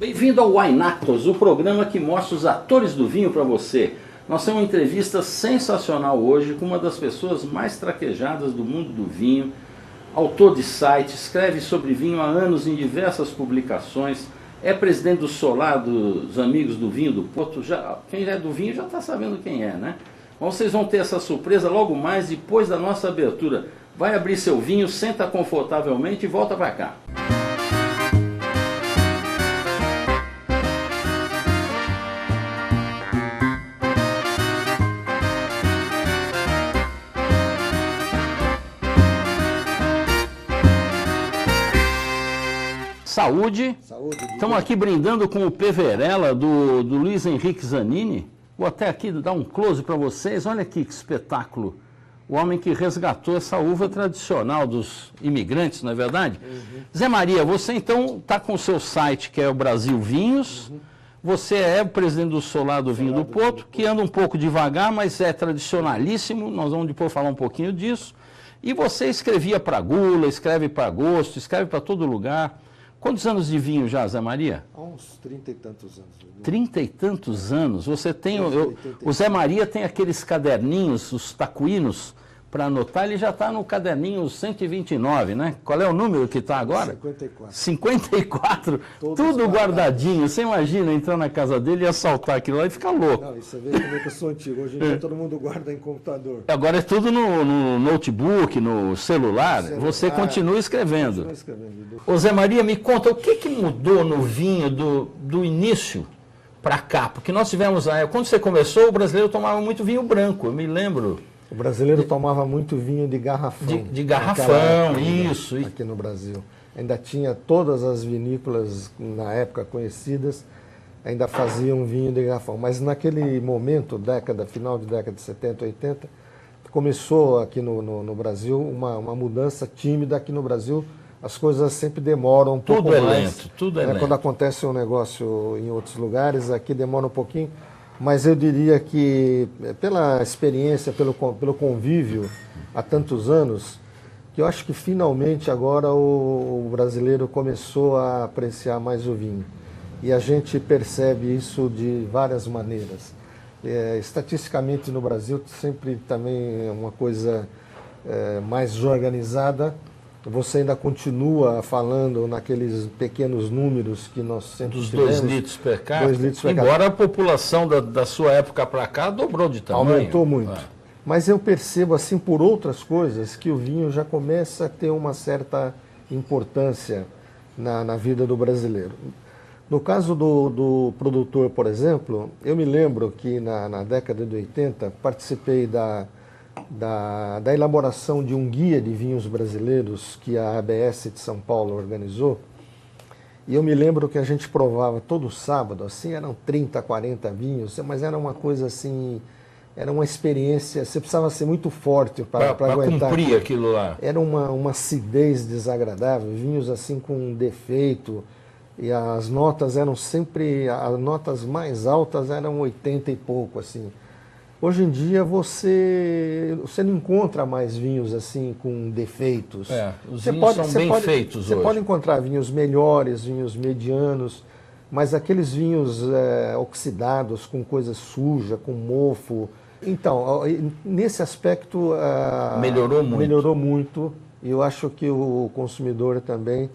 Bem-vindo ao Wine Actors, o programa que mostra os atores do vinho para você. Nós temos uma entrevista sensacional hoje com uma das pessoas mais traquejadas do mundo do vinho, autor de site, escreve sobre vinho há anos em diversas publicações, é presidente do Solar, dos Amigos do Vinho do Porto. Quem já é do vinho já está sabendo quem é, né? Bom, vocês vão ter essa surpresa logo mais depois da nossa abertura. Vai abrir seu vinho, senta confortavelmente e volta para cá. Saúde. Saúde. Estamos aqui brindando com o Peverella do Luiz Henrique Zanini. Vou até aqui dar um close para vocês. Olha aqui que espetáculo. O homem que resgatou essa uva tradicional dos imigrantes, não é verdade? Uhum. Zé Maria, você então está com o seu site que é o Brasil Vinhos. Uhum. Você é o presidente do Solar do Vinho do Porto, que anda um pouco devagar, mas é tradicionalíssimo. Nós vamos depois falar um pouquinho disso. E você escrevia para Gula, escreve para Gosto, escreve para todo lugar. Quantos anos de vinho já, Zé Maria? Há uns 30 e tantos anos. 30 e tantos anos. Você tem... O Zé Maria tem aqueles caderninhos, os tacuínos, para anotar. Ele já está no caderninho 129, né? Qual é o número que está agora? 54. 54? Tudo guardadinho. Você imagina entrar na casa dele e assaltar aquilo lá e ficar louco. Não, e você vê como é que eu sou antigo. Hoje em dia todo mundo guarda em computador. Agora é tudo no notebook, no celular. Você continua escrevendo. Ô Zé Maria, me conta, o que mudou no vinho do início para cá? Porque nós tivemos, quando você começou, o brasileiro tomava muito vinho branco, eu me lembro. O brasileiro tomava muito vinho de garrafão. De garrafão, época, isso. Aqui no Brasil. Ainda tinha todas as vinícolas, na época conhecidas, ainda faziam vinho de garrafão. Mas naquele momento, final de década de 70, 80, começou aqui no Brasil uma mudança tímida. Aqui no Brasil as coisas sempre demoram um pouco mais. Tudo é lento. Quando acontece um negócio em outros lugares, aqui demora um pouquinho. Mas eu diria que, pela experiência, pelo convívio há tantos anos, que eu acho que finalmente agora o brasileiro começou a apreciar mais o vinho. E a gente percebe isso de várias maneiras. Estatisticamente no Brasil sempre também é uma coisa mais organizada. Você ainda continua falando naqueles pequenos números que nós sempre dos tivemos. 2 litros per capita. Embora a população da sua época para cá dobrou de tamanho. Aumentou muito. Mas eu percebo, assim, por outras coisas, que o vinho já começa a ter uma certa importância na vida do brasileiro. No caso do produtor, por exemplo, eu me lembro que na década de 80 participei da elaboração de um guia de vinhos brasileiros que a ABS de São Paulo organizou. E eu me lembro que a gente provava todo sábado, assim, eram 30, 40 vinhos, mas era uma coisa assim, era uma experiência, você precisava ser muito forte para aguentar. Cumprir aquilo lá. Era uma acidez desagradável, vinhos assim com defeito, e as notas eram sempre, as notas mais altas eram 80 e pouco, assim. Hoje em dia você não encontra mais vinhos assim com defeitos. Os vinhos são bem feitos hoje. Você pode encontrar vinhos melhores, vinhos medianos, mas aqueles vinhos oxidados, com coisa suja, com mofo. Então, nesse aspecto melhorou muito, e eu acho que o consumidor também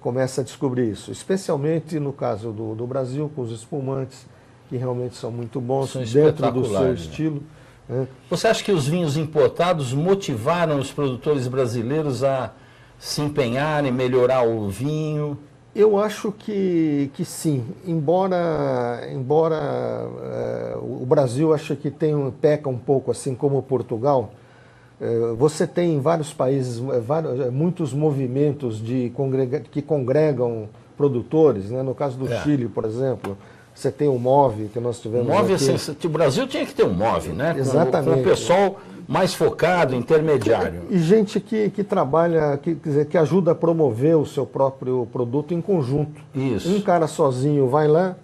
começa a descobrir isso, especialmente no caso do Brasil, com os espumantes, que realmente são muito bons, dentro do seu estilo. Né? Você acha que os vinhos importados motivaram os produtores brasileiros a se empenharem, melhorar o vinho? Eu acho que sim, embora o Brasil acho que peca um pouco, assim como Portugal. Você tem em vários países muitos movimentos que congregam produtores, né? No caso do Chile, por exemplo. Você tem o MOVE, que nós tivemos aqui. O Brasil tinha que ter um MOVE, né? Exatamente. Com o pessoal mais focado, intermediário. E gente que trabalha, que ajuda a promover o seu próprio produto em conjunto. Isso. Um cara sozinho vai lá,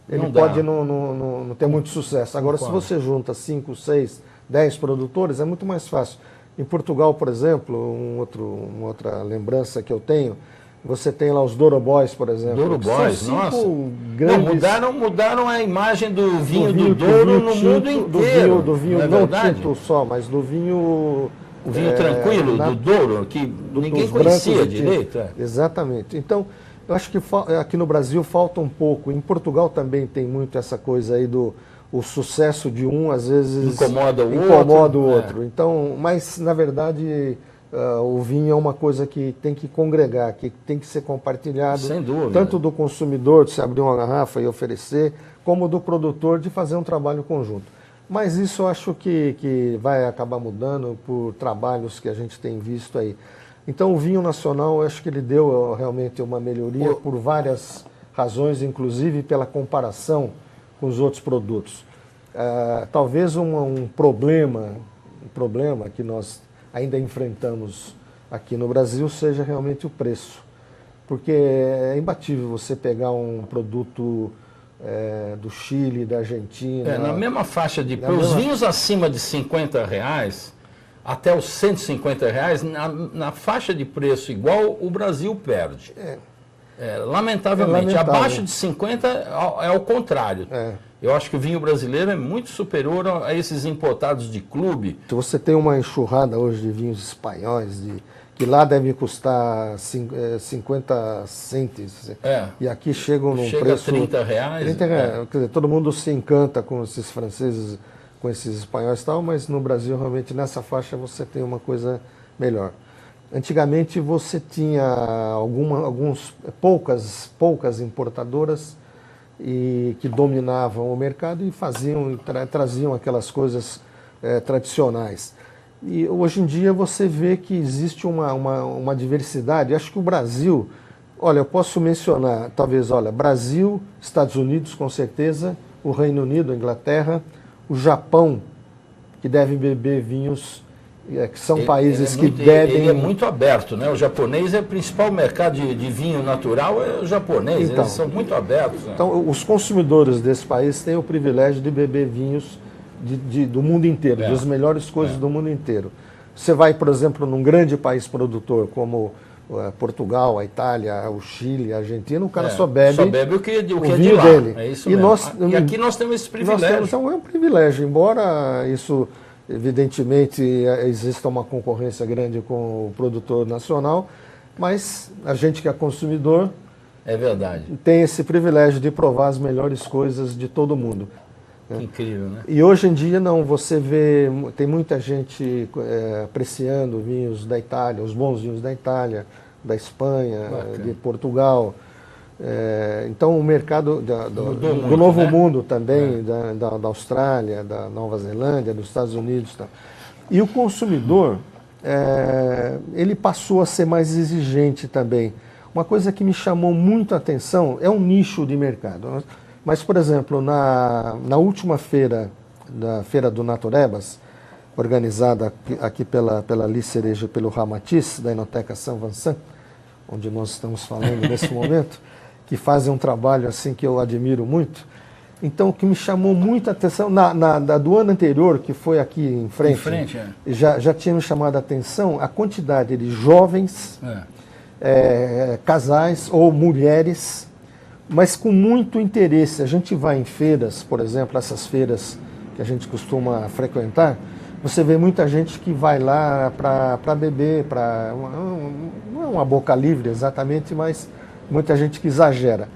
ele pode não ter muito sucesso. Agora, se você junta 5, 6, 10 produtores, é muito mais fácil. Em Portugal, por exemplo, uma outra lembrança que eu tenho, Você tem lá os Douro Boys, por exemplo. Douro Boys, são nossa. Grandes... Não, mudaram a imagem do vinho do Douro no mundo inteiro. Do vinho não tinto só, mas do vinho... O vinho tranquilo do Douro, que ninguém conhecia direito. Exatamente. Então, eu acho que aqui no Brasil falta um pouco. Em Portugal também tem muito essa coisa aí o sucesso de um, às vezes... Incomoda o outro. Então, mas, na verdade... o vinho é uma coisa que tem que congregar, que tem que ser compartilhado. Sem dúvida. Tanto do consumidor de se abrir uma garrafa e oferecer, como do produtor de fazer um trabalho conjunto. Mas isso eu acho que vai acabar mudando por trabalhos que a gente tem visto aí. Então o vinho nacional, eu acho que ele deu realmente uma melhoria por várias razões, inclusive pela comparação com os outros produtos. Talvez um problema que nós ainda enfrentamos aqui no Brasil seja realmente o preço. Porque é imbatível você pegar um produto do Chile, da Argentina... na mesma faixa de preço, os vinhos acima de R$50, até os R$150, na faixa de preço igual, o Brasil perde. Lamentavelmente. Abaixo de 50 é o contrário. Eu acho que o vinho brasileiro é muito superior a esses importados de clube. Se você tem uma enxurrada hoje de vinhos espanhóis, que lá deve custar 50 cêntimos, e aqui chegam num preço... Chega a R$30. Quer dizer, todo mundo se encanta com esses franceses, com esses espanhóis e tal, mas no Brasil, realmente, nessa faixa você tem uma coisa melhor. Antigamente você tinha poucas importadoras que dominavam o mercado e traziam aquelas coisas tradicionais. E hoje em dia você vê que existe uma diversidade. Acho que o Brasil, olha, eu posso mencionar, talvez, Brasil, Estados Unidos, com certeza, o Reino Unido, a Inglaterra, o Japão, que devem beber vinhos que são países que bebem... Ele é muito aberto, né? O japonês é o principal mercado de vinho natural, é o japonês, então, eles são muito abertos. Né? Então, os consumidores desse país têm o privilégio de beber vinhos do mundo inteiro, das melhores coisas do mundo inteiro. Você vai, por exemplo, num grande país produtor como Portugal, a Itália, o Chile, a Argentina, o cara só bebe o que é de vinho lá. dele. É isso mesmo. E aqui nós temos esse privilégio. É um privilégio, embora isso... Evidentemente, existe uma concorrência grande com o produtor nacional, mas a gente que é consumidor tem esse privilégio de provar as melhores coisas de todo mundo. Que incrível, né? E hoje em dia, não, você vê, tem muita gente apreciando vinhos da Itália, os bons vinhos da Itália, da Espanha, de Portugal. Então o mercado do Novo Mundo também, da Austrália, da Nova Zelândia, dos Estados Unidos. Tá. E o consumidor, ele passou a ser mais exigente também. Uma coisa que me chamou muito a atenção é um nicho de mercado. Mas, por exemplo, na última feira, da Feira do Naturebas, organizada aqui pela Alice Cereja e pelo Ramatiz, da Enoteca São Vincent, onde nós estamos falando nesse momento, que fazem um trabalho assim que eu admiro muito. Então, o que me chamou muita atenção, do ano anterior, que foi aqui em frente já tinha me chamado a atenção a quantidade de jovens, casais ou mulheres, mas com muito interesse. A gente vai em feiras, por exemplo, essas feiras que a gente costuma frequentar, você vê muita gente que vai lá para beber, não é uma boca livre exatamente, mas muita gente que exagera.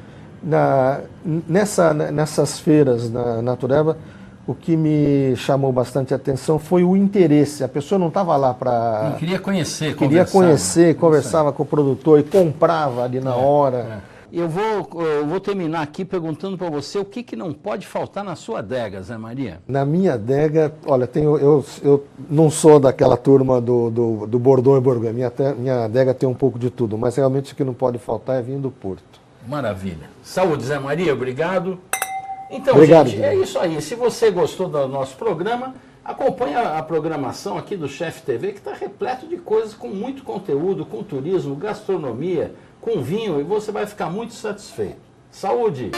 Nessas feiras na Natureba, o que me chamou bastante atenção foi o interesse. A pessoa não estava lá para... Queria conhecer, conversava com o produtor e comprava ali na hora. Eu vou terminar aqui perguntando para você o que não pode faltar na sua adega, Zé Maria. Na minha adega, olha, eu não sou daquela turma do Bordeaux e Bourgogne. Minha adega tem um pouco de tudo, mas realmente o que não pode faltar é vinho do Porto. Maravilha. Saúde, Zé Maria, obrigado. Então, obrigado, gente, é isso aí. Se você gostou do nosso programa, acompanhe a programação aqui do Chef TV, que está repleto de coisas com muito conteúdo, com turismo, gastronomia, com vinho, e você vai ficar muito satisfeito. Saúde!